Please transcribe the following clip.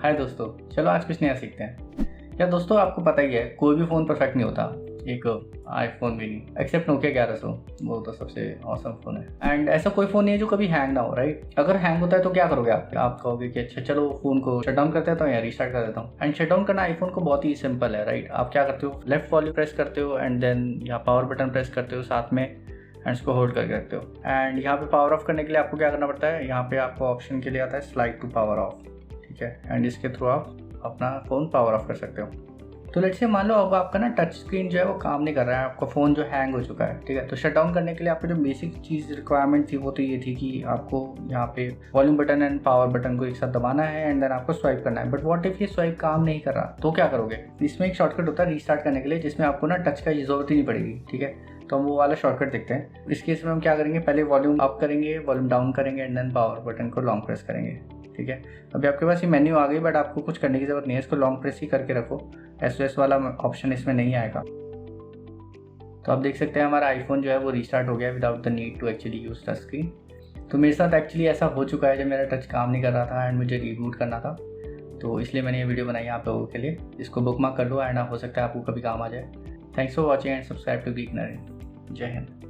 हाय दोस्तों, चलो आज कुछ नया सीखते हैं। यार दोस्तों, आपको पता ही है कोई भी फ़ोन परफेक्ट नहीं होता, एक आईफोन भी नहीं, एक्सेप्ट नोकिया 1100, वो तो सबसे ऑसम फ़ोन है। एंड ऐसा कोई फ़ोन नहीं है जो कभी हैंग ना हो, राइट? अगर हैंग होता है तो क्या करोगे आप कहोगे कि अच्छा चलो फ़ोन को शट डाउन कर देता हूँ या रिस्टार्ट कर देता हूँ। एंड शट डाउन करना आईफोन को बहुत ही सिंपल है, राइट? आप क्या करते हो, लेफ्ट वॉल्यूम प्रेस करते हो एंड देन यहाँ पावर बटन प्रेस करते हो साथ में, एंड इसको होल्ड करके रखते हो। एंड यहाँ पे पावर ऑफ करने के लिए आपको क्या करना पड़ता है, यहाँ पे आपको ऑप्शन के लिए आता है स्लाइड टू पावर ऑफ, ठीक है? एंड इसके थ्रू आप अपना फ़ोन पावर ऑफ कर सकते हो। तो लेट्स से मान लो अब आपका ना टच स्क्रीन जो है वो काम नहीं कर रहा है, आपका फ़ोन जो हैंग हो चुका है, ठीक है? तो शट डाउन करने के लिए आपको जो बेसिक चीज़ रिक्वायरमेंट थी वो तो ये थी कि आपको यहाँ पे volume button and power button को एक साथ दबाना है एंड देन आपको स्वाइप करना है। बट व्हाट इफ ये स्वाइप काम नहीं कर रहा, तो क्या करोगे? इसमें एक शॉर्टकट होता है रीस्टार्ट करने के लिए, जिसमें आपको ना टच का जरूरत ही नहीं पड़ेगी, ठीक है? तो हम वो वाला शॉर्टकट देखते हैं। इस केस में हम क्या करेंगे, पहले वॉल्यूम अप करेंगे, वॉल्यूम डाउन करेंगे एंड देन पावर बटन को लॉन्ग प्रेस करेंगे, ठीक है? अभी आपके पास ये मेन्यू आ गई, बट आपको कुछ करने की जरूरत नहीं है, इसको लॉन्ग प्रेस ही करके रखो, SOS वाला ऑप्शन इसमें नहीं आएगा। तो आप देख सकते हैं हमारा आईफोन जो है वो रीस्टार्ट हो गया without the need to actually use touch screen. तो मेरे साथ एक्चुअली ऐसा हो चुका है जब मेरा टच काम नहीं कर रहा था एंड मुझे रीबूट करना था, तो इसलिए मैंने ये वीडियो बनाई आप लोगों के लिए। इसको बुकमार्क कर लो एंड हो सकता है आपको कभी काम आ जाए। Thanks for watching and subscribe to geek Naren. जय हिंद।